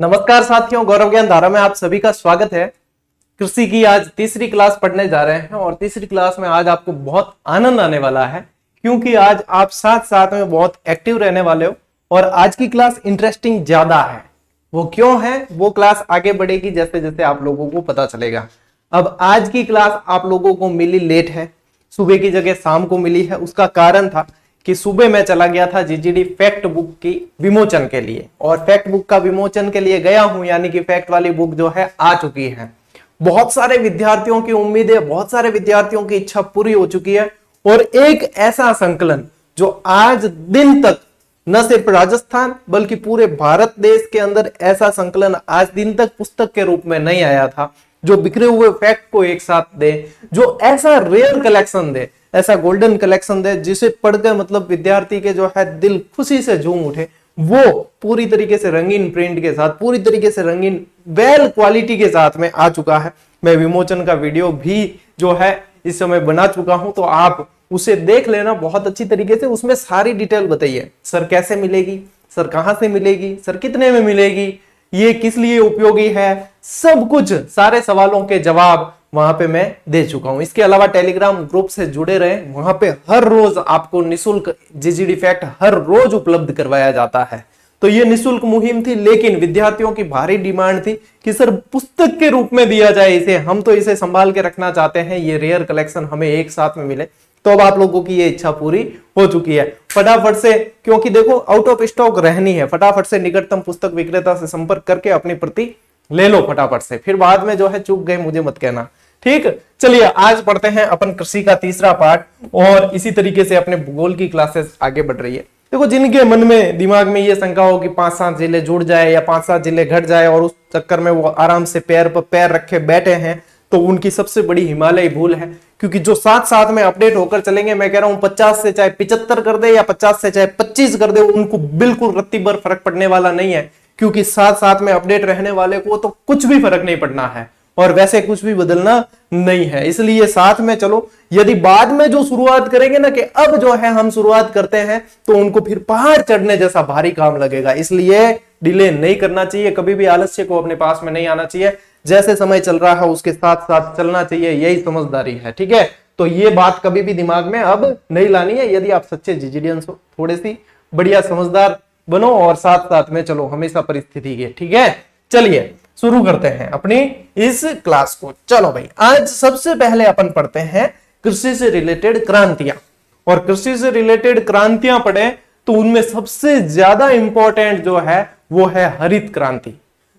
नमस्कार साथियों, गौरव ज्ञान धारा में आप सभी का स्वागत है। कृषि की आज तीसरी क्लास पढ़ने जा रहे हैं और तीसरी क्लास में आज आपको बहुत आनंद आने वाला है क्योंकि आज आप साथ साथ में बहुत एक्टिव रहने वाले हो और आज की क्लास इंटरेस्टिंग ज्यादा है। वो क्यों है, वो क्लास आगे बढ़ेगी जैसे जैसे आप लोगों को पता चलेगा। अब आज की क्लास आप लोगों को मिली लेट है, सुबह की जगह शाम को मिली है। उसका कारण था कि सुबह मैं चला गया था जीजीडी फैक्ट बुक की विमोचन के लिए और फैक्ट बुक का विमोचन के लिए गया हूं, यानी कि फैक्ट वाली बुक जो है आ चुकी है। बहुत सारे विद्यार्थियों की उम्मीदें, बहुत सारे विद्यार्थियों की इच्छा पूरी हो चुकी है और एक ऐसा संकलन जो आज दिन तक न सिर्फ राजस्थान बल्कि पूरे भारत देश के अंदर ऐसा संकलन आज दिन तक पुस्तक के रूप में नहीं आया था, जो बिखरे हुए फैक्ट को एक साथ दे, जो ऐसा रेयर कलेक्शन दे, ऐसा गोल्डन कलेक्शन दे जिसे पढ़कर मतलब विद्यार्थी के जो है दिल खुशी से झूम उठे। वो पूरी तरीके से रंगीन प्रिंट के साथ, पूरी तरीके से रंगीन वेल क्वालिटी के साथ में आ चुका है। मैं विमोचन का वीडियो भी जो है इस समय बना चुका हूं, तो आप उसे देख लेना बहुत अच्छी तरीके से। उसमें सारी डिटेल बताइए, सर कैसे मिलेगी, सर कहां से मिलेगी, सर कितने में मिलेगी, ये किस लिए उपयोगी है, सब कुछ सारे सवालों के जवाब वहां पे मैं दे चुका हूं। इसके अलावा टेलीग्राम ग्रुप से जुड़े रहे, वहां पे हर रोज आपको निशुल्क जीजीडी फैक्ट हर रोज उपलब्ध करवाया जाता है। तो ये निशुल्क मुहिम थी, लेकिन विद्यार्थियों की भारी डिमांड थी कि सर पुस्तक के रूप में दिया जाए इसे, हम तो इसे संभाल के रखना चाहते हैं, ये रेयर कलेक्शन हमें एक साथ में मिले। तो अब आप लोगों की ये इच्छा पूरी हो चुकी है। फटाफट से, क्योंकि देखो आउट ऑफ स्टॉक रहनी है, फटाफट से निकटतम पुस्तक विक्रेता से संपर्क करके अपनी प्रति ले लो फटाफट से, फिर बाद में जो है चूक गए मुझे मत कहना। ठीक, चलिए आज पढ़ते हैं अपन कृषि का तीसरा पार्ट और इसी तरीके से अपने भूगोल की क्लासेस आगे बढ़ रही है। देखो, जिनके मन में दिमाग में ये शंका हो कि 5-7 जिले जुड़ जाए या 5-7 जिले घट जाए और उस चक्कर में वो आराम से पैर पर पैर रखे बैठे हैं, तो उनकी सबसे बड़ी हिमालय भूल है। क्योंकि जो साथ साथ में अपडेट होकर चलेंगे, मैं कह रहा हूं 50 से चाहे 75 कर दे या 50 से चाहे 25 कर दे, उनको बिल्कुल रत्ती भर फर्क पड़ने वाला नहीं है, क्योंकि साथ साथ में अपडेट रहने वाले को तो कुछ भी फर्क नहीं पड़ना है और वैसे कुछ भी बदलना नहीं है। इसलिए साथ में चलो। यदि बाद में जो शुरुआत करेंगे ना कि अब जो है हम शुरुआत करते हैं, तो उनको फिर पहाड़ चढ़ने जैसा भारी काम लगेगा। इसलिए डिले नहीं करना चाहिए, कभी भी आलस्य को अपने पास में नहीं आना चाहिए। जैसे समय चल रहा है उसके साथ साथ चलना चाहिए, यही समझदारी है। ठीक है, तो ये बात कभी भी दिमाग में अब नहीं लानी है। यदि आप सच्चे जीजीडियंस हो, थोड़े सी बढ़िया समझदार बनो और साथ साथ में चलो हमेशा परिस्थिति के। ठीक है, चलिए शुरू करते हैं अपनी इस क्लास को। चलो भाई, आज सबसे पहले अपन पढ़ते हैं कृषि से रिलेटेड क्रांतियां। और कृषि से रिलेटेड क्रांतियां पढ़े तो उनमें सबसे ज्यादा इंपॉर्टेंट जो है वो है हरित क्रांति,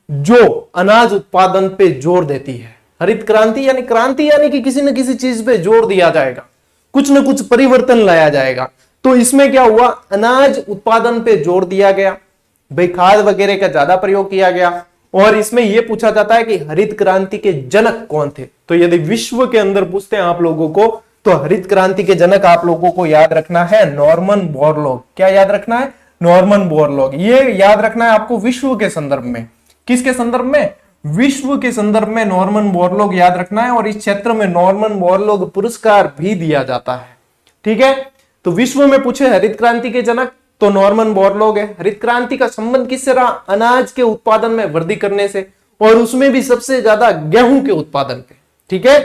जो अनाज उत्पादन पे जोर देती है। हरित क्रांति यानी कि किसी न किसी चीज पे जोर दिया जाएगा, कुछ न कुछ परिवर्तन लाया जाएगा। तो इसमें क्या हुआ, अनाज उत्पादन पे जोर दिया गया, भाई खाद वगैरह का ज्यादा प्रयोग किया गया। और इसमें यह पूछा जाता है कि हरित क्रांति के जनक कौन थे। तो यदि विश्व के अंदर पूछते हैं आप लोगों को, तो हरित क्रांति के जनक आप लोगों को याद रखना है नॉर्मन बोरलॉग। क्या याद रखना है? Norman Borlaug. ये याद रखना है आपको विश्व के संदर्भ में। किसके संदर्भ में? विश्व के संदर्भ में नॉर्मन बोरलॉग याद रखना है। और इस क्षेत्र में नॉर्मन बोरलॉग पुरस्कार भी दिया जाता है। ठीक है, तो विश्व में पूछे हरित क्रांति के जनक तो नॉर्मन बोरलॉग है। हरित क्रांति का संबंध किससे रहा? अनाज के उत्पादन में वृद्धि करने से, और उसमें भी सबसे ज्यादा गेहूं के उत्पादन पे। ठीक है,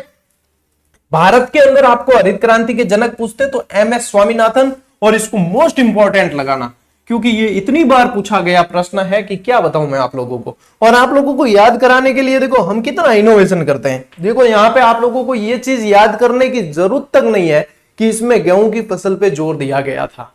भारत के अंदर आपको हरित क्रांति के जनक पूछते तो एमएस स्वामीनाथन, और इसको मोस्ट इंपॉर्टेंट लगाना क्योंकि ये इतनी बार पूछा गया प्रश्न है कि क्या बताऊं मैं आप लोगों को। और आप लोगों को याद कराने के लिए देखो हम कितना इनोवेशन करते हैं। देखो यहाँ पे आप लोगों को ये चीज याद करने की जरूरत तक नहीं है कि इसमें गेहूं की फसल पे जोर दिया गया था।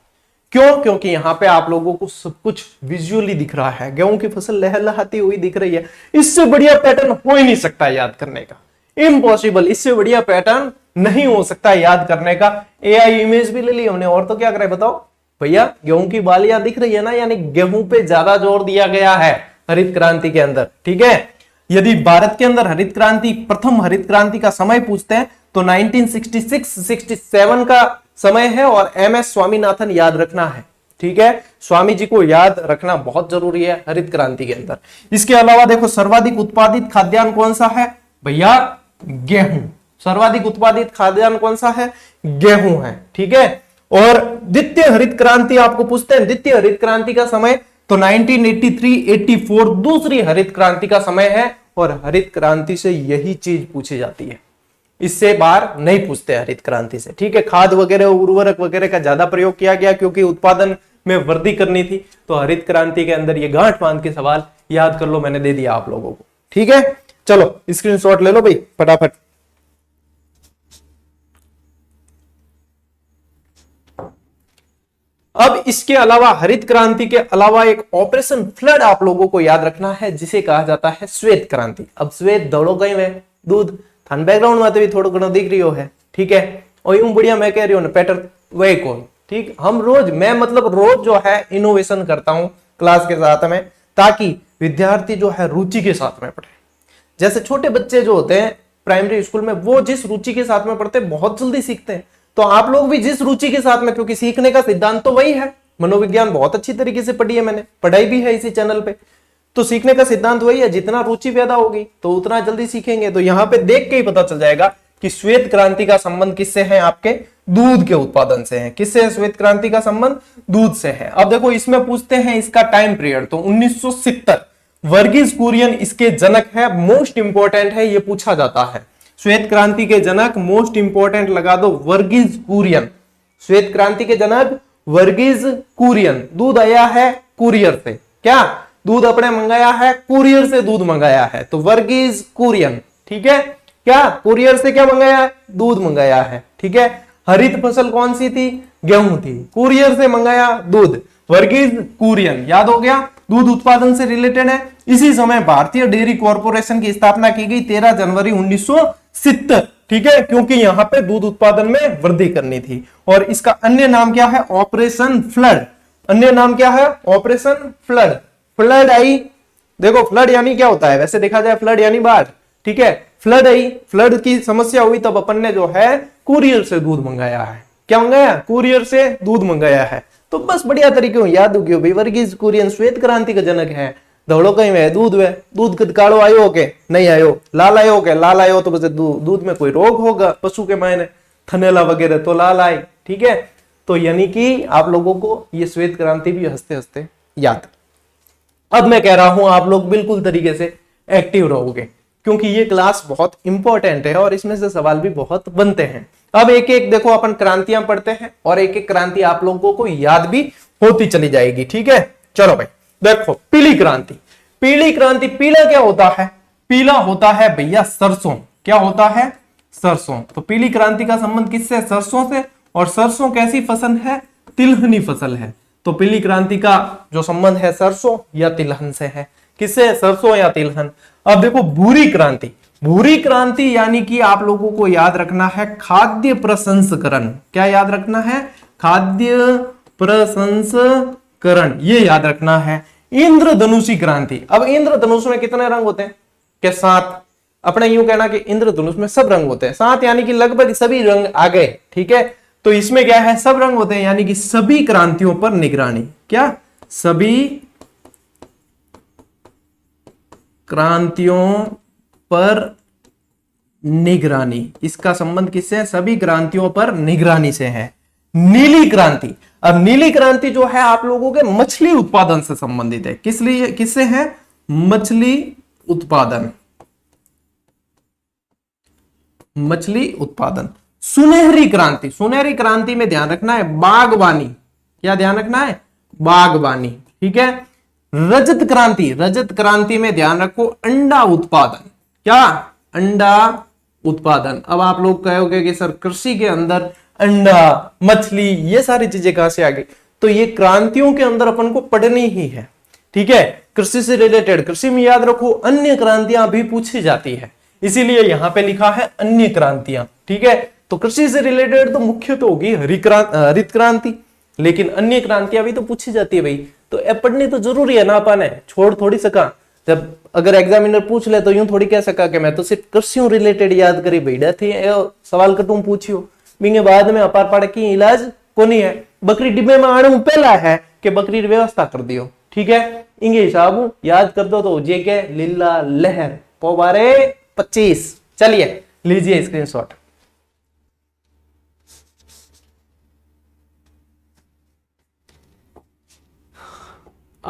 क्यों? क्योंकि यहाँ पे आप लोगों को सब कुछ विजुअली दिख रहा है, गेहूं की फसल लहलहाती हुई दिख रही है। इससे बढ़िया पैटर्न हो ही नहीं सकता याद करने का, इम्पॉसिबल। इससे बढ़िया पैटर्न नहीं हो सकता याद करने का। एआई इमेज भी ले ली हमने, और तो क्या करे बताओ भैया, गेहूं की बालियां दिख रही है ना, यानी गेहूं पे ज्यादा जोर दिया गया है हरित क्रांति के अंदर। ठीक है, यदि भारत के अंदर हरित क्रांति, प्रथम हरित क्रांति का समय पूछते हैं तो 1966-67 का समय है और एमएस स्वामीनाथन याद रखना है। ठीक है, स्वामी जी को याद रखना बहुत जरूरी है हरित क्रांति के अंदर। इसके अलावा देखो सर्वाधिक उत्पादित खाद्यान्न कौन सा है भैया? गेहूं। सर्वाधिक उत्पादित खाद्यान्न कौन सा है? गेहूं है। ठीक है, और द्वितीय हरित क्रांति आपको पूछते हैं, द्वितीय हरित क्रांति का समय तो 1983-84 दूसरी हरित क्रांति का समय है और हरित क्रांति से यही चीज पूछी जाती है, इससे बाहर नहीं पूछते हरित क्रांति से। ठीक है, खाद वगैरह उर्वरक वगैरह का ज्यादा प्रयोग किया गया क्योंकि उत्पादन में वृद्धि करनी थी, तो हरित क्रांति के अंदर ये गांठ बांध के सवाल याद कर लो, मैंने दे दिया आप लोगों को। ठीक है, चलो स्क्रीनशॉट ले लो भाई फटाफट। अब इसके अलावा हरित क्रांति के अलावा एक ऑपरेशन फ्लड आप लोगों को याद रखना है जिसे कहा जाता है श्वेत क्रांति। अब श्वेत दौड़ो गई में दूध थान बैकग्राउंड में तो भी थोड़ा घणो दिख रही हो है। ठीक है, और यूं बढ़िया मैं कह रही हूं ना पैटर्न वही कौन। ठीक, हम रोज मैं मतलब रोज जो है इनोवेशन करता हूं क्लास के साथ में, ताकि विद्यार्थी जो है रुचि के साथ में पढ़े। जैसे छोटे बच्चे जो होते हैं प्राइमरी स्कूल में, वो जिस रुचि के साथ में पढ़ते हैं बहुत जल्दी सीखते हैं, तो आप लोग भी जिस रुचि के साथ में, क्योंकि सीखने का सिद्धांत तो वही है, मनोविज्ञान बहुत अच्छी तरीके से पढ़ी है मैंने, पढ़ाई भी है इसी चैनल पे, तो सीखने का सिद्धांत वही है, जितना रुचि पैदा होगी तो उतना जल्दी सीखेंगे। तो यहाँ पे देख के ही पता चल जाएगा कि श्वेत क्रांति का संबंध किससे है, आपके दूध के उत्पादन से है। किससे है श्वेत क्रांति का संबंध? दूध से है। अब देखो इसमें पूछते हैं इसका टाइम पीरियड, तो 1970 वर्गीज कुरियन इसके जनक है, मोस्ट इंपोर्टेंट है, ये पूछा जाता है। श्वेत क्रांति के जनक मोस्ट इंपोर्टेंट लगा दो वर्गीज कुरियन। श्वेत क्रांति के जनक वर्गीज कुरियन। दूध आया है कुरियर से, क्या दूध अपने मंगाया है, कुरियर से दूध मंगाया है, तो वर्गीज कुरियन। ठीक है, क्या कुरियर से क्या मंगाया है, दूध मंगाया है। ठीक है, हरित फसल कौन सी थी, गेहूं थी, कुरियर से मंगाया दूध, वर्गीज कुरियन। याद हो गया, दूध उत्पादन से रिलेटेड है। इसी समय भारतीय डेयरी कॉर्पोरेशन की स्थापना की गई 13 जनवरी 1970। ठीक है, क्योंकि यहां पे दूध उत्पादन में वृद्धि करनी थी। और इसका अन्य नाम क्या है, ऑपरेशन फ्लड। अन्य नाम क्या है, ऑपरेशन फ्लड। फ्लड आई, देखो फ्लड यानी क्या होता है, वैसे देखा जाए फ्लड यानी बाढ़। ठीक है, फ्लड आई, फ्लड की समस्या हुई, तब अपन ने जो है कुरियर से दूध मंगाया है। क्या मंगाया, कुरियर से दूध मंगाया है। तो बस बढ़िया तरीके हो याद हो गया भाई, वर्गीज कुरियन श्वेत क्रांति का जनक है। दौड़ो कहीं में दूध वे दूध काड़ो आयो के नहीं आयो, लाल आयो के लाल आयो, तो बस दूध में कोई रोग होगा पशु के मायने, थनेला वगैरह तो लाल आए। ठीक है, तो यानी कि आप लोगों को ये श्वेत क्रांति भी हंसते हंसते याद। अब मैं कह रहा हूं आप लोग बिल्कुल तरीके से एक्टिव रहोगे, क्योंकि ये क्लास बहुत इंपॉर्टेंट है और इसमें से सवाल भी बहुत बनते हैं। अब एक एक देखो अपन क्रांतियां पढ़ते हैं और एक एक क्रांति आप लोगों को याद भी होती चली जाएगी। ठीक है, चलो भाई देखो पीली क्रांति। पीली क्रांति, पीला क्या होता है, पीला होता है भैया सरसों। क्या होता है, सरसों। तो पीली क्रांति का संबंध किससे, सरसों से। और सरसों कैसी फसल है, तिलहनी फसल है। तो पीली क्रांति का जो संबंध है सरसों या तिलहन से है। किससे, सरसों या तिलहन। अब देखो भूरी क्रांति। भूरी क्रांति यानी कि आप लोगों को याद रखना है खाद्य प्रसंस्करण। क्या याद रखना है, खाद्य प्रसंस्करण, ये याद रखना है। इंद्रधनुषी क्रांति। अब इंद्रधनुष में कितने रंग होते हैं, क्या 7। अपने यूं कहना कि इंद्रधनुष में सब रंग होते हैं 7, यानी कि लगभग सभी रंग आ गए। ठीक है, तो इसमें क्या है, सब रंग होते हैं, यानी कि सभी क्रांतियों पर निगरानी। क्या, सभी क्रांतियों पर निगरानी। इसका संबंध किससे है, सभी क्रांतियों पर निगरानी से है। नीली क्रांति। अब नीली क्रांति जो है आप लोगों के मछली उत्पादन से संबंधित है। किस लिए, किससे है, मछली उत्पादन। मछली उत्पादन। सुनहरी क्रांति। सुनहरी क्रांति में ध्यान रखना है बागवानी। क्या ध्यान रखना है, बागवानी। ठीक है, रजत क्रांति। रजत क्रांति में ध्यान रखो अंडा उत्पादन। क्या, अंडा उत्पादन। अब आप लोग कहोगे कि सर कृषि के अंदर अंडा, मछली, ये सारी चीजें कहां से आ गई, तो ये क्रांतियों के अंदर अपन को पढ़नी ही है। ठीक है, कृषि से रिलेटेड, कृषि में याद रखो अन्य क्रांतियां भी पूछी जाती है, इसीलिए यहां पे लिखा है अन्य क्रांतियां। ठीक है, तो कृषि से रिलेटेड तो मुख्य तो होगी हरित क्रांति, लेकिन अन्य क्रांतियां भी तो पूछी जाती है भाई, तो ये पढ़नी तो जरूरी है ना, अपन है छोड़ थोड़ी सका। जब अगर एग्जामिनर पूछ ले तो यूं थोड़ी कह सका कि मैं तो सिर्फ कृषि रिलेटेड याद करी बैठा थी, सवाल कटूं पूछियो बिंगे बाद में अपार पड़ की इलाज को नहीं है। बकरी डिब्बे में आने पहला है कि बकरी व्यवस्था कर दियो। ठीक है, इंगे हिसाब याद कर दो तो जे के लीला लहर पोबारे 25। चलिए लीजिए स्क्रीनशॉट।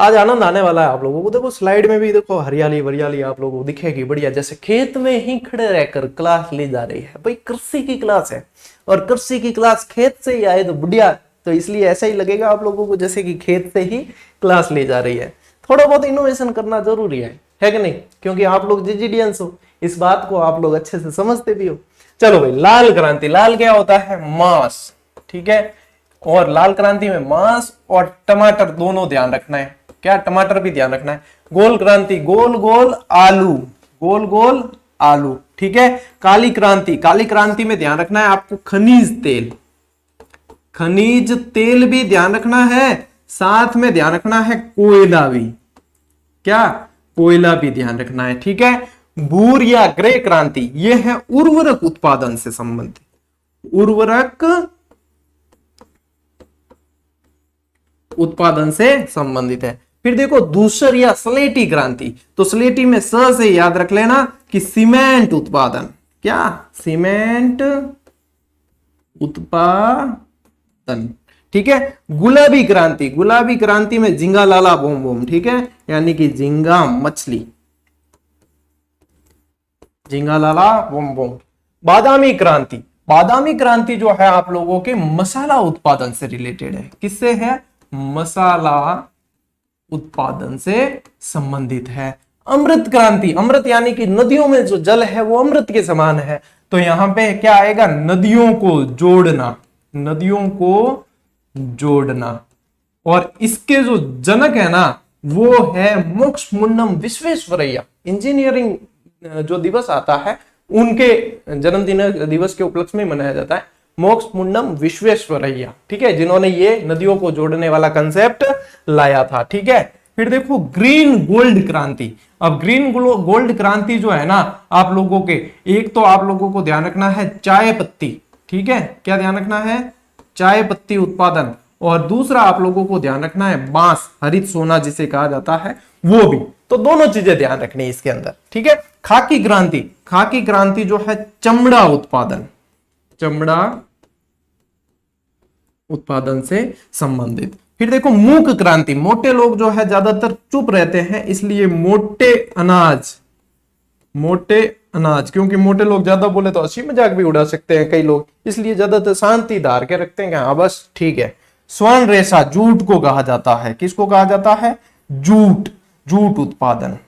आज आनंद आने वाला है आप लोगों को। देखो स्लाइड में भी देखो हरियाली वरियाली आप लोगों को दिखेगी बढ़िया, जैसे खेत में ही खड़े रहकर क्लास ली जा रही है। भाई कृषि की क्लास है और कृषि की क्लास खेत से ही आए तो बढ़िया, तो इसलिए ऐसा ही लगेगा आप लोगों को जैसे कि खेत से ही क्लास ली जा रही है। थोड़ा बहुत इनोवेशन करना जरूरी है कि नहीं? क्योंकि आप लोग जीजीडियंस हो, इस बात को आप लोग अच्छे से समझते भी हो। चलो भाई, लाल क्रांति, लाल क्या होता है? मांस, ठीक है। और लाल क्रांति में मांस और टमाटर दोनों ध्यान रखना है। क्या? टमाटर भी ध्यान रखना है। गोल क्रांति, गोल गोल आलू, गोल गोल आलू, ठीक है। काली क्रांति, काली क्रांति में ध्यान रखना है आपको खनिज तेल, खनिज तेल भी ध्यान रखना है, साथ में ध्यान रखना है कोयला भी। क्या? कोयला भी ध्यान रखना है, ठीक है। भूर या ग्रे क्रांति, यह है उर्वरक उत्पादन से संबंधित, उर्वरक उत्पादन से संबंधित है। फिर देखो धूसर या स्लेटी क्रांति, तो स्लेटी में स से याद रख लेना कि सीमेंट उत्पादन। क्या? सीमेंट उत्पादन, ठीक है। गुलाबी क्रांति, गुलाबी क्रांति में झींगा लाला बोम बोम, ठीक है, यानी कि झींगा मछली, झींगा लाला बोम बोम। बादामी क्रांति, बादामी क्रांति जो है आप लोगों के मसाला उत्पादन से रिलेटेड है। किससे है? मसाला उत्पादन से संबंधित है। अमृत क्रांति, अमृत यानी कि नदियों में जो जल है वो अमृत के समान है, तो यहां पे क्या आएगा? नदियों को जोड़ना, नदियों को जोड़ना। और इसके जो जनक है ना वो है मोक्ष मुंडम विश्वेश्वरैया। इंजीनियरिंग जो दिवस आता है उनके जन्मदिन दिवस के उपलक्ष्य में मनाया जाता है, मोक्ष मुंडम विश्वेश्वरैया, ठीक है, जिन्होंने ये नदियों को जोड़ने वाला कंसेप्ट लाया था, ठीक है। फिर देखो ग्रीन गोल्ड क्रांति। अब ग्रीन गोल्ड क्रांति जो है ना आप लोगों के, एक तो आप लोगों को ध्यान रखना है चाय पत्ती, ठीक है। क्या ध्यान रखना है? चाय पत्ती उत्पादन। और दूसरा आप लोगों को ध्यान रखना है बांस, हरित सोना जिसे कहा जाता है, वो भी। तो दोनों चीजें ध्यान रखनी है इसके अंदर, ठीक है। खाकी क्रांति, खाकी क्रांति जो है चमड़ा उत्पादन, चमड़ा उत्पादन से संबंधित। फिर देखो मूक क्रांति, मोटे लोग जो है ज्यादातर चुप रहते हैं, इसलिए मोटे अनाज, मोटे अनाज, क्योंकि मोटे लोग ज्यादा बोले तो हंसी मजाक भी उड़ा सकते हैं कई लोग, इसलिए ज्यादातर शांति धार के रखते हैं कि हाँ बस ठीक है। स्वर्ण रेशा, जूट को कहा जाता है। किसको कहा जाता है? जूट, जूट उत्पादन,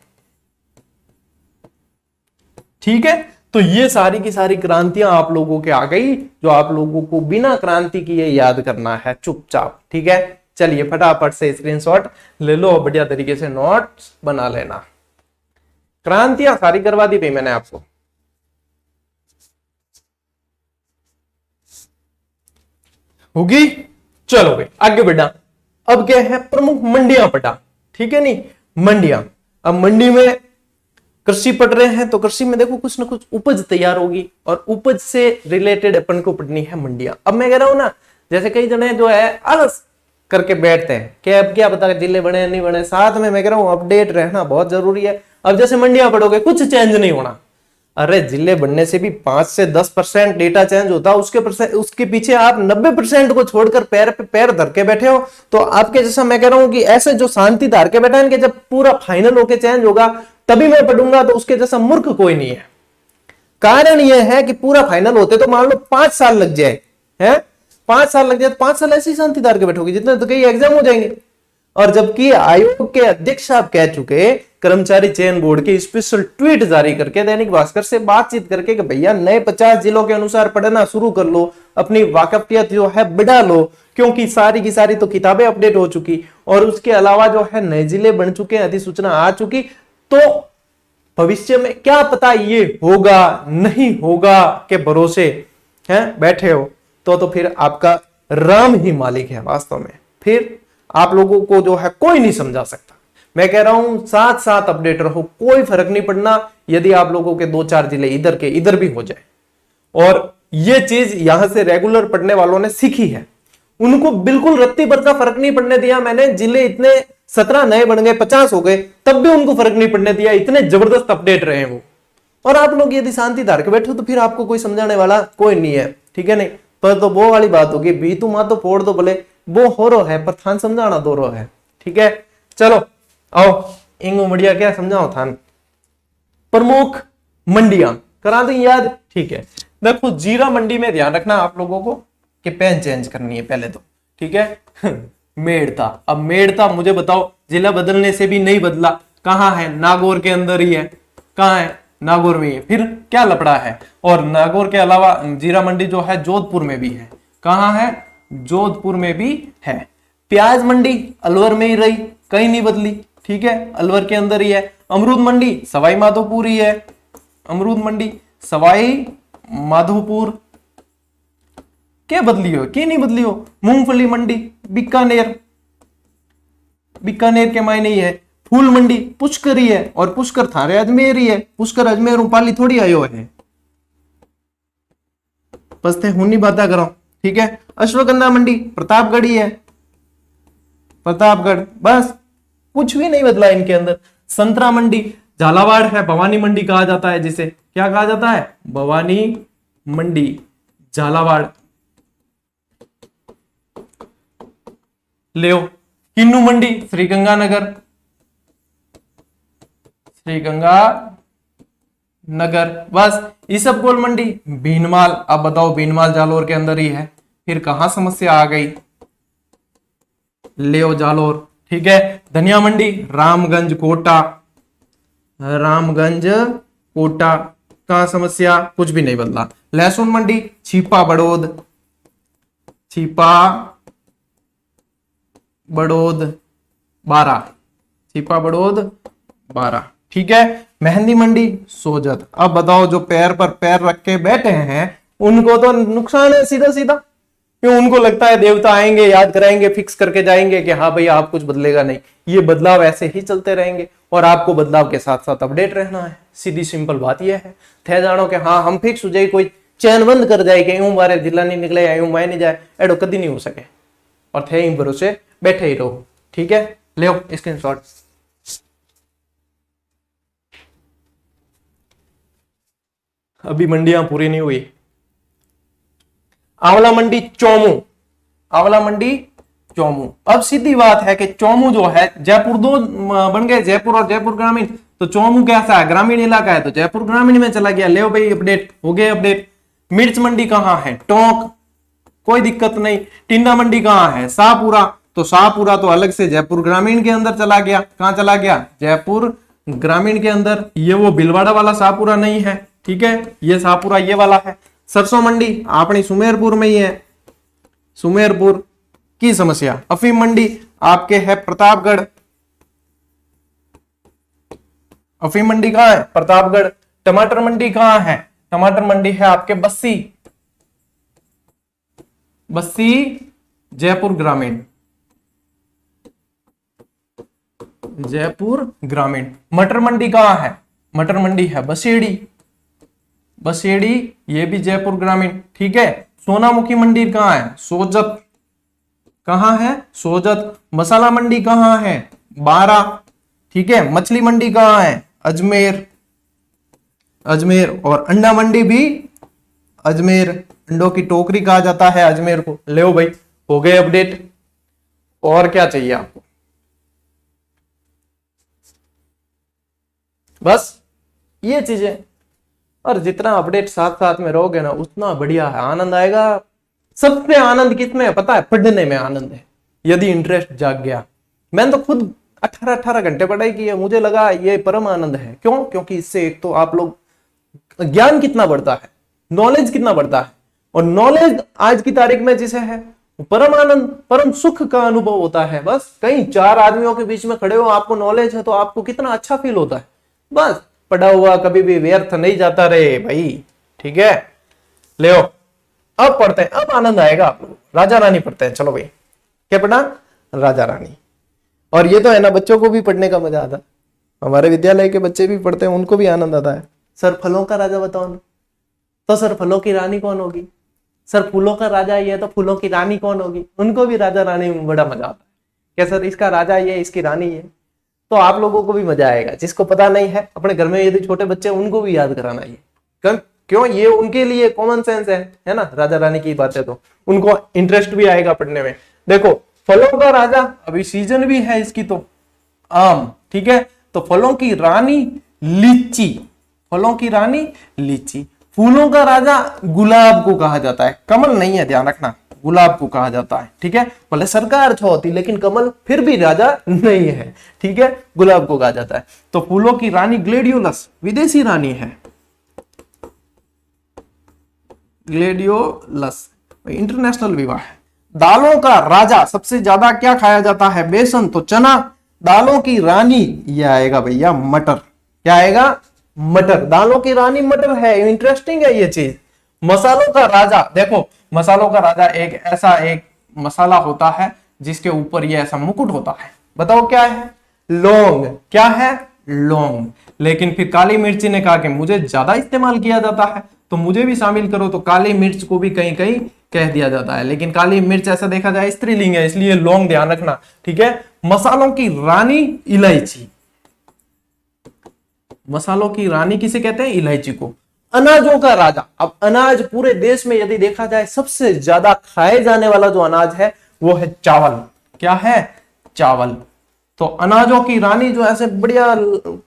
ठीक है। तो ये सारी की सारी क्रांतियां आप लोगों के आ गई, जो आप लोगों को बिना क्रांति किए याद करना है चुपचाप, ठीक है। चलिए फटाफट से स्क्रीनशॉट ले लो, बढ़िया तरीके से नोट्स बना लेना। क्रांतियां सारी करवा दी भाई मैंने आपको। होगी? चलो भाई आगे बढ़ा। अब क्या है? प्रमुख मंडियां पढ़ा, ठीक है नहीं? मंडियां, अब मंडी में कृषि पढ़ रहे हैं तो कृषि में देखो कुछ ना कुछ उपज तैयार होगी, और उपज से रिलेटेड अपन को पढ़नी है मंडियां। अब मैं कह रहा हूं ना, जैसे कई जने जो है आलस करके बैठते हैं कि अब क्या पता जिले बने नहीं बने, साथ में मैं कह रहा हूं अपडेट रहना बहुत जरूरी है। अब जैसे मंडियां पढ़ोगे कुछ चेंज नहीं होना, अरे जिले बनने से भी 5 से 10% डेटा चेंज होता है, उसके पीछे आप 90% को छोड़कर पैर पे पैर धर के बैठे हो। तो आपके जैसा मैं कह रहा हूं कि ऐसे जो शांति धार के बैठा है कि जब पूरा फाइनल होके चेंज होगा तभी मैं पढ़ूंगा, तो उसके जैसा मूर्ख कोई नहीं है। कारण यह है कि पूरा फाइनल होते तो मान लो 5 साल लग जाए, है 5 साल लग जाए, तो 5 साल ऐसे ही शांति धार के बैठोगे जितने तो कई एग्जाम हो जाएंगे। और जबकि आयोग के अध्यक्ष साहब कह चुके, कर्मचारी चयन बोर्ड के स्पेशल ट्वीट जारी करके दैनिक भास्कर से बातचीत करके कि भैया नए 50 जिलों के अनुसार पढ़ना शुरू कर लो, अपनी वाकफियत जो है बढ़ा लो, क्योंकि सारी की सारी तो किताबें अपडेट हो चुकी, और उसके अलावा जो है नए जिले बन चुके हैं, अधिसूचना आ चुकी। तो भविष्य में क्या पता ये होगा नहीं होगा के भरोसे हैं बैठे हो, तो फिर आपका राम ही मालिक है वास्तव में। फिर आप लोगों को जो है कोई नहीं समझा सकता। मैं कह रहा हूं साथ साथ अपडेट रहो, कोई फर्क नहीं पड़ना यदि आप लोगों के 2-4 जिले इधर के इधर भी हो जाए। और ये चीज यहां से रेगुलर पढ़ने वालों ने सीखी है, उनको बिल्कुल रत्ती भर का फर्क नहीं पड़ने दिया मैंने। जिले इतने 17 नए बन गए, 50 हो गए, तब भी उनको फर्क नहीं पड़ने दिया, इतने जबरदस्त अपडेट रहे वो। और आप लोग यदि शांति धार के बैठो तो फिर आपको कोई समझाने वाला कोई नहीं है, ठीक है नहीं। पर तो वो वाली बात होगी, भी तू माँ तो फोड़ दो बोले, वो हो रो है पर थान समझाना दो रो है, ठीक है। चलो आओ इंगू मड़िया क्या समझाओ था। प्रमुख मंडियां करा दें याद, ठीक है। देखो जीरा मंडी में ध्यान रखना आप लोगों को कि पेन चेंज करनी है पहले तो, ठीक है। मेड़ता, अब मेड़ता मुझे बताओ जिला बदलने से भी नहीं बदला, कहाँ है? नागौर के अंदर ही है। कहाँ है? नागौर में ही है। फिर क्या लपड़ा है? और नागौर के अलावा जीरा मंडी जो है जोधपुर में भी है। कहाँ है? जोधपुर में भी है। प्याज मंडी अलवर में ही रही, कहीं नहीं बदली, ठीक है, अलवर के अंदर ही है। अमरूद मंडी सवाई माधोपुर ही है। अमरूद मंडी सवाई माधोपुर क्या बदली हो, क्या नहीं बदली हो। मूंगफली मंडी बीकानेर, बीकानेर के मायने ही है। फूल मंडी पुष्कर ही है, और पुष्कर थारे अजमेर ही है। पुष्कर अजमेर उपाली थोड़ी आयो है, बस थे हुनी बातें करो, ठीक है। अश्वगंधा मंडी प्रतापगढ़ ही है, प्रतापगढ़, बस कुछ भी नहीं बदला इनके अंदर। संतरा मंडी झालावाड़ है, भवानी मंडी कहा जाता है जिसे, क्या कहा जाता है? भवानी मंडी झालावाड़। ले किन्नू मंडी श्रीगंगानगर, श्रीगंगानगर, बस। ईसबगोल मंडी भीनमाल, अब बताओ भीनमाल जालोर के अंदर ही है, फिर कहां समस्या आ गई? ले जालोर, ठीक है। धनिया मंडी रामगंज कोटा, रामगंज कोटा, कहां समस्या? कुछ भी नहीं बदला। लहसुन मंडी छिपा बड़ौद, छिपा बड़ौद 12, छिपा बड़ौद 12, ठीक है। मेहंदी मंडी सोजत। अब बताओ जो पैर पर पैर रख के बैठे हैं उनको तो नुकसान है सीधा सीधा, क्यों? उनको लगता है देवता आएंगे याद कराएंगे फिक्स करके जाएंगे कि हाँ भैया आप कुछ बदलेगा नहीं, ये बदलाव ऐसे ही चलते रहेंगे और आपको बदलाव के साथ साथ अपडेट रहना है। सीधी सिंपल बात यह है। थे जानो कि हाँ हम फिक्स हो जाए, कोई चैन बंद कर जाए कि यूं बारे जिला नहीं निकले या यूं मैं नहीं जाए, एडो कभी नहीं हो सके। और थे इन भरोसे बैठे ही रहो, ठीक है। ले स्क्रीनशॉट। अभी मंडियां पूरी नहीं हुई। आंवला मंडी चौमू, आंवला मंडी चौमू। अब सीधी बात है कि चौमू जो है, जयपुर दो बन गए, जयपुर और जयपुर ग्रामीण, तो चौमू कैसा है? ग्रामीण इलाका है, तो जयपुर ग्रामीण में चला गया। ले भाई अपडेट हो गए अपडेट। मिर्च मंडी कहां है? टोंक, कोई दिक्कत नहीं। टिंडा मंडी कहां है? शाहपुरा, तो शाहपुरा तो अलग से जयपुर ग्रामीण के अंदर चला गया। कहां चला गया? जयपुर ग्रामीण के अंदर। ये वो भिलवाड़ा वाला शाहपुरा नहीं है, ठीक है, ये शाहपुरा ये वाला है। सरसों मंडी अपनी सुमेरपुर में ही है, सुमेरपुर की समस्या। अफीम मंडी आपके है प्रतापगढ़, अफीम मंडी कहां है? प्रतापगढ़। टमाटर मंडी कहां है? टमाटर मंडी है आपके बस्सी, बस्सी जयपुर ग्रामीण, जयपुर ग्रामीण। मटर मंडी कहां है? मटर मंडी है बसेड़ी, बसेड़ी, ये भी जयपुर ग्रामीण, ठीक है। सोनामुखी मंडी कहां है? सोजत, कहां है? सोजत। मसाला मंडी कहां है? 12, ठीक है। मछली मंडी कहां है? अजमेर, अजमेर। और अंडा मंडी भी अजमेर, अंडों की टोकरी कहा जाता है अजमेर को। ले भाई हो गए अपडेट, और क्या चाहिए आपको? बस ये चीजें, और जितना अपडेट साथ साथ में रहोगे ना उतना बढ़िया है, आनंद आएगा। सबसे आनंद किसमें है पता है? पढ़ने में आनंद है, यदि इंटरेस्ट जाग गया। मैंने तो खुद 18-18 घंटे पढ़ाई की है, मुझे लगा ये परम आनंद है। क्यों? क्योंकि इससे एक तो आप लोग ज्ञान कितना बढ़ता है, नॉलेज कितना बढ़ता है, और नॉलेज आज की तारीख में जिसे है परम आनंद, परम सुख का अनुभव होता है। बस कहीं 4 आदमियों के बीच में खड़े हो, आपको नॉलेज है तो आपको कितना अच्छा फील होता है। बस पढ़ा हुआ कभी भी व्यर्थ नहीं जाता रे भाई, ठीक है। ले अब पढ़ते हैं, अब आनंद आएगा। आप लोग राजा रानी पढ़ते हैं, चलो भाई क्या पढ़ा? राजा रानी। और ये तो है ना, बच्चों को भी पढ़ने का मजा आता है, हमारे विद्यालय के बच्चे भी पढ़ते हैं, उनको भी आनंद आता है। सर फलों का राजा बताओ ना, तो सर फलों की रानी कौन होगी? सर फूलों का राजा ये, तो फूलों की रानी कौन होगी? उनको भी राजा रानी में बड़ा मजा आता है। क्या सर इसका राजा ये, इसकी रानी ये? तो आप लोगों को भी मजा आएगा। जिसको पता नहीं है अपने घर में यदि छोटे बच्चे उनको भी याद कराना ये, क्यों? ये उनके लिए कॉमन सेंस है ना, राजा रानी की बातें, तो उनको इंटरेस्ट भी आएगा पढ़ने में। देखो फलों का राजा, अभी सीजन भी है इसकी, तो आम, ठीक है। तो फलों की रानी लीची, फलों की रानी लीची। फूलों का राजा गुलाब को कहा जाता है, कमल नहीं है, ध्यान रखना, गुलाब को कहा जाता है, ठीक है। भले सरकार अच्छा होती लेकिन कमल फिर भी राजा नहीं है, ठीक है, गुलाब को कहा जाता है। तो फूलों की रानी ग्लेडियोलस विदेशी रानी है, ग्लेडियोलस इंटरनेशनल विवाह है। दालों का राजा सबसे ज्यादा क्या खाया जाता है, बेसन, तो चना। दालों की रानी ये आएगा भैया मटर, क्या आएगा, मटर। दालों की रानी मटर है, इंटरेस्टिंग है ये चीज। मसालों का राजा, देखो मसालों का राजा एक ऐसा एक मसाला होता है जिसके ऊपर ये ऐसा मुकुट होता है, बताओ क्या है, लौंग, क्या है, लौंग। लेकिन फिर काली मिर्ची ने कहा कि मुझे ज्यादा इस्तेमाल किया जाता है तो मुझे भी शामिल करो, तो काली मिर्च को भी कहीं कहीं कह दिया जाता है, लेकिन काली मिर्च ऐसा देखा जाए स्त्रीलिंग है, इसलिए लौंग ध्यान रखना, ठीक है। मसालों की रानी इलायची, मसालों की रानी किसे कहते हैं, इलायची को। अनाजों का राजा, अब अनाज पूरे देश में यदि देखा जाए सबसे ज्यादा खाए जाने वाला जो अनाज है वो है चावल, क्या है, चावल। तो अनाजों की रानी जो ऐसे बढ़िया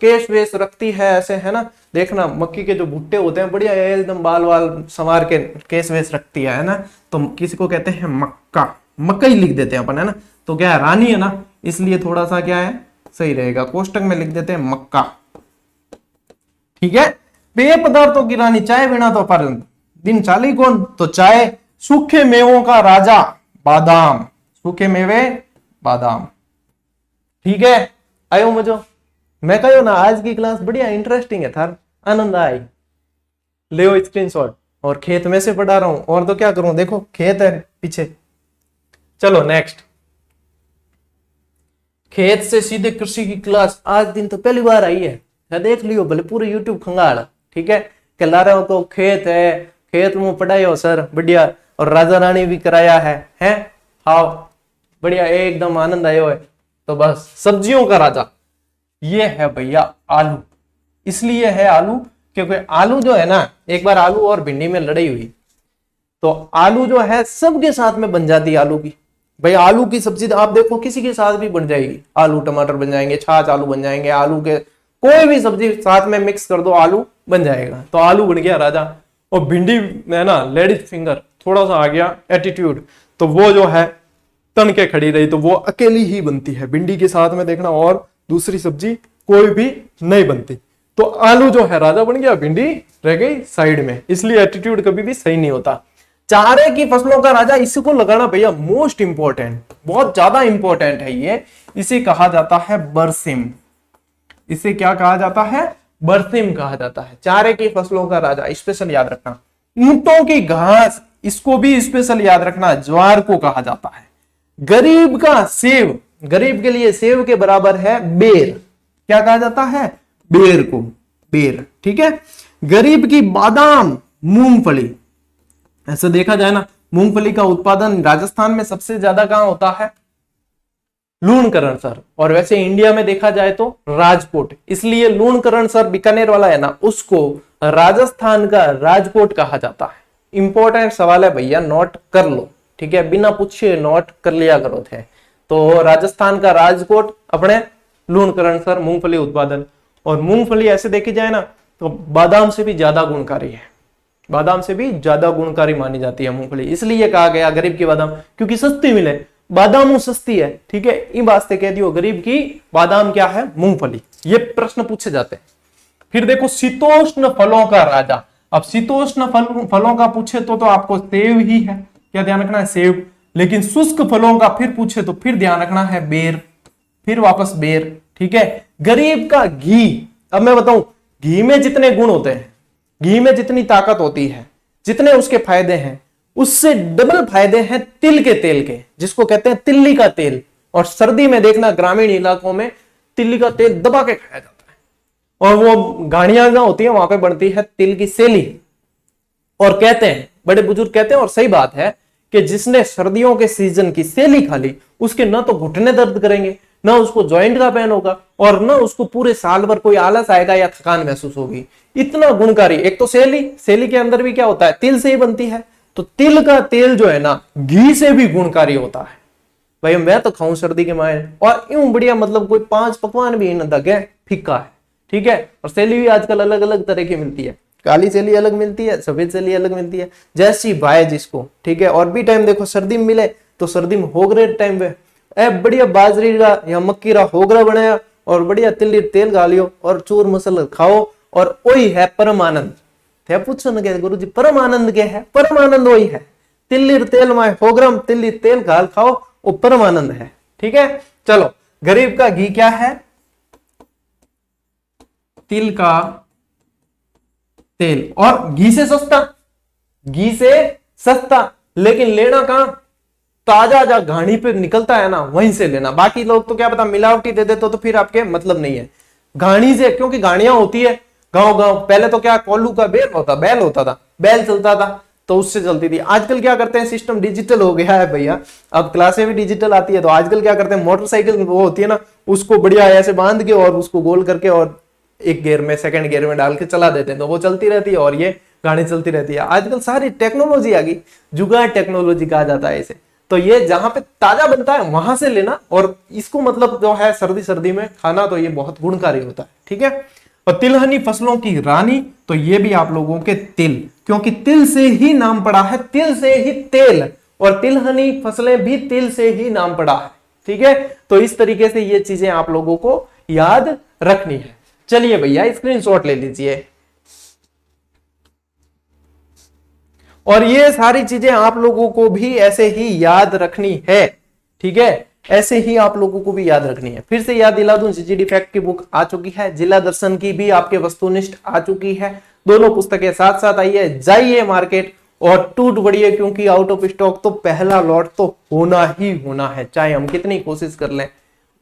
केश वेश रखती है ऐसे, है ना, देखना मक्की के जो भुट्टे होते हैं बढ़िया एकदम बाल वाल संवार के केश वेश रखती है ना, तो किसी को कहते हैं मक्का, मक्का ही लिख देते हैं अपन, है ना। तो क्या है, रानी है ना, इसलिए थोड़ा सा क्या है, सही रहेगा, कोष्टक में लिख देते हैं मक्का, ठीक है। पेय पदार्थों की रानी चाय बिना तो पर दिन चाली कौन, तो चाय। सूखे मेवों का राजा बादाम, सूखे मेवे बादाम, ठीक है। आयो मजो, मैं कहो ना आज की क्लास बढ़िया इंटरेस्टिंग है, थार आनंद आई, ले स्क्रीनशॉट। और खेत में से पढ़ा रहा हूं, और तो क्या करूं, देखो खेत है पीछे। चलो नेक्स्ट, खेत से सीधे कृषि की क्लास आज दिन तो पहली बार आई है, देख लियो भले पूरे यूट्यूब खंगाल, ठीक है। कहला रहे हो तो खेत है, खेत में पढ़ाई हो सर बढ़िया, और राजा रानी भी कराया है हाँ बढ़िया, एकदम आनंद आयो है। तो बस सब्जियों का राजा ये है भैया आलू, इसलिए है आलू क्योंकि आलू जो है ना, एक बार आलू और भिंडी में लड़ाई हुई तो आलू जो है सबके साथ में बन जाती है आलू की। भाई आलू की सब्जी आप देखो किसी के साथ भी बन जाएगी, आलू टमाटर बन जाएंगे, छाछ आलू बन जाएंगे, आलू के कोई भी सब्जी साथ में मिक्स कर दो आलू बन जाएगा। तो आलू बन गया राजा। और भिंडी में ना लेडीज फिंगर थोड़ा सा आ गया एटीट्यूड, तो वो जो है तन के खड़ी रही, तो वो अकेली ही बनती है भिंडी के साथ में, देखना और दूसरी सब्जी कोई भी नहीं बनती। तो आलू जो है राजा बन गया, भिंडी रह गई साइड में, इसलिए एटीट्यूड कभी भी सही नहीं होता। चारे की फसलों का राजा, इसको लगाना भैया मोस्ट इंपॉर्टेंट, बहुत ज्यादा इंपॉर्टेंट है ये, इसे कहा जाता है बरसिम। इसे क्या कहा जाता है, बरसिम कहा जाता है। चारे की फसलों का राजा स्पेशल याद रखना। ऊंटों की घास, इसको भी स्पेशल याद रखना, ज्वार को कहा जाता है। गरीब का सेब, गरीब के लिए सेब के बराबर है बेर, क्या कहा जाता है, बेर को, बेर, ठीक है। गरीब की बादाम, मूंगफली। ऐसे देखा जाए ना, मूंगफली का उत्पादन राजस्थान में सबसे ज्यादा कहां होता है, लूणकरणसर। और वैसे इंडिया में देखा जाए तो राजकोट, इसलिए लूणकरणसर बीकानेर वाला है ना, उसको राजस्थान का राजकोट कहा जाता है। इंपॉर्टेंट सवाल है भैया, नोट कर लो, ठीक है, बिना पूछे नोट कर लिया करो थे। तो राजस्थान का राजकोट अपने लूणकरणसर, मूंगफली उत्पादन। और मूंगफली ऐसे देखी जाए ना तो बादाम से भी ज्यादा गुणकारी है, बादाम से भी ज्यादा गुणकारी मानी जाती है मूंगफली, इसलिए कहा गया गरीब की बादाम, क्योंकि सस्ती मिले, बादाम सस्ती है, ठीक है, इन वास्ते कह दियो गरीब की बादाम क्या है, मूंगफली। ये प्रश्न पूछे जाते हैं। फिर देखो शीतोष्ण फलों का राजा, अब शीतोष्ण फलों का पूछे तो आपको सेब ही है, क्या ध्यान रखना है, सेब। लेकिन शुष्क फलों का फिर पूछे तो फिर ध्यान रखना है बेर, फिर वापस बेर, ठीक है। गरीब का घी, अब मैं बताऊं घी में जितने गुण होते हैं, घी में जितनी ताकत होती है, जितने उसके फायदे हैं, उससे डबल फायदे हैं तिल के तेल के, जिसको कहते हैं तिल्ली का तेल। और सर्दी में देखना ग्रामीण इलाकों में तिल्ली का तेल दबा के खाया जाता है, और वो गाड़ियां जहां होती है वहां पे बनती है तिल की सेली। और कहते हैं, बड़े बुजुर्ग कहते हैं, और सही बात है, कि जिसने सर्दियों के सीजन की सेली खा ली उसके न तो घुटने दर्द करेंगे, ना उसको ज्वाइंट का पेन होगा, और ना उसको पूरे साल भर कोई आलस आएगा या थकान महसूस होगी। इतना गुणकारी। एक तो सेली, सेली के अंदर भी क्या होता है, तिल से ही बनती है, तो तिल का तेल जो है ना घी से भी गुणकारी होता है। भाई मैं तो खाऊं सर्दी के माए, और यूं बढ़िया मतलब कोई 5 पकवान भी इन तक है, फीका है, ठीक है। और सैली भी आजकल अलग अलग तरह की मिलती है, काली सैली अलग मिलती है, सफेद सैली अलग मिलती है, जैसी भाई जिसको, ठीक है। और भी टाइम देखो सर्दी में मिले तो सर्दी में होगरे टाइम पे बढ़िया बाजरी का या मक्की का होगरा बनाया और बढ़िया तिल्ली तेल गालियो और चूर मसल खाओ, और वही है परम आनंद। थे पूछो न गुरु जी परम आनंद क्या है? परम आनंद वही है, तिल्ली तेल में होगरम तिल्ली तेल गाल खाओ, वो परम आनंद है, ठीक है। चलो, गरीब का घी क्या है? तिल का तेल, और घी से सस्ता, घी से सस्ता, लेकिन लेना कहां? ताजा जा घानी पे निकलता है ना, वहीं से लेना। बाकी लोग तो क्या पता मिलावटी दे देते तो फिर आपके मतलब नहीं है। घानी से, क्योंकि घानियां होती है गांव गांव, पहले तो क्या कोल्लू का बैल होता था, बैल चलता था तो उससे चलती थी। आजकल क्या करते हैं, सिस्टम डिजिटल हो गया है भैया, अब क्लासें भी डिजिटल आती है, तो आजकल क्या करते हैं, मोटरसाइकिल वो होती है ना, उसको बढ़िया ऐसे बांध के और उसको गोल करके और एक गियर में सेकंड गियर में डाल के चला देते हैं, तो वो चलती रहती है और ये गाड़ी चलती रहती है। आजकल सारी टेक्नोलॉजी आ गई, जुगाड़ टेक्नोलॉजी कहा जाता है इसे। तो ये जहां पे ताजा बनता है वहां से लेना, और इसको मतलब जो है सर्दी में खाना, तो ये बहुत गुणकारी होता है, ठीक है। और तिलहनी फसलों की रानी, तो ये भी आप लोगों के तिल, क्योंकि तिल से ही नाम पड़ा है, तिल से ही तेल, और तिलहनी फसलें भी तिल से ही नाम पड़ा है, ठीक है। तो इस तरीके से ये चीजें आप लोगों को याद रखनी है। चलिए भैया स्क्रीनशॉट ले लीजिए, और ये सारी चीजें आप लोगों को भी ऐसे ही याद रखनी है, ठीक है, ऐसे ही आप लोगों को भी याद रखनी है। फिर से याद दिला दूं, जीजीडी फैक्ट की बुक आ चुकी है, जिला दर्शन की भी आपके वस्तुनिष्ठ आ चुकी है, दोनों पुस्तकें साथ साथ आई है। जाइए मार्केट और टूट पड़िए, क्योंकि आउट ऑफ स्टॉक तो पहला लॉट तो होना ही होना है, चाहे हम कितनी कोशिश कर लें।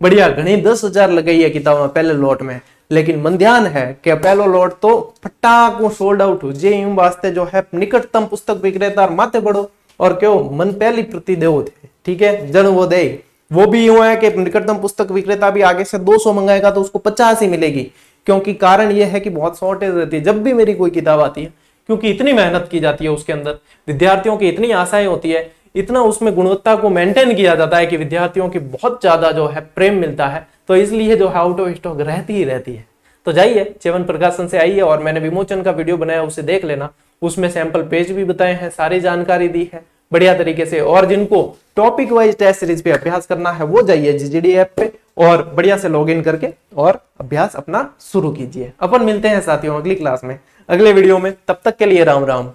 बढ़िया घनी 10,000 लगाई है किताब पहले लॉट में, लेकिन मन ध्यान है कि पहलो लॉट तो फटाको सोल्ड आउट हो जे। यूं वास्ते जो है निकटतम पुस्तक विक्रेता माथे पड़ो और क्यों मन पहली प्रति देव थे, ठीक है, जन वो दे। वो भी यूं है कि निकटतम पुस्तक विक्रेता भी आगे से 200 मंगाएगा तो उसको 50 ही मिलेगी, क्योंकि कारण यह है कि बहुत शॉर्टेज रहती है जब भी मेरी कोई किताब आती है, क्योंकि इतनी मेहनत की जाती है उसके अंदर, विद्यार्थियों की इतनी आशाएं होती है, इतना उसमें गुणवत्ता को मेंटेन किया जाता है कि विद्यार्थियों की बहुत ज्यादा जो है प्रेम मिलता है, तो इसलिए जो है आउट ऑफ स्टॉक रहती ही रहती है। तो जाइए च्यवन प्रकाशन से आइए, और मैंने विमोचन का वीडियो बनाया उसे देख लेना, उसमें सैंपल पेज भी बताए हैं, सारी जानकारी दी है बढ़िया तरीके से। और जिनको टॉपिक वाइज टेस्ट सीरीज पे अभ्यास करना है वो जाइए जीजीडी ऐप पे और बढ़िया से लॉगिन करके और अभ्यास अपना शुरू कीजिए। अपन मिलते हैं साथियों अगली क्लास में, अगले वीडियो में, तब तक के लिए राम राम,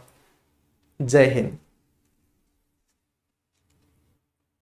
जय हिंद।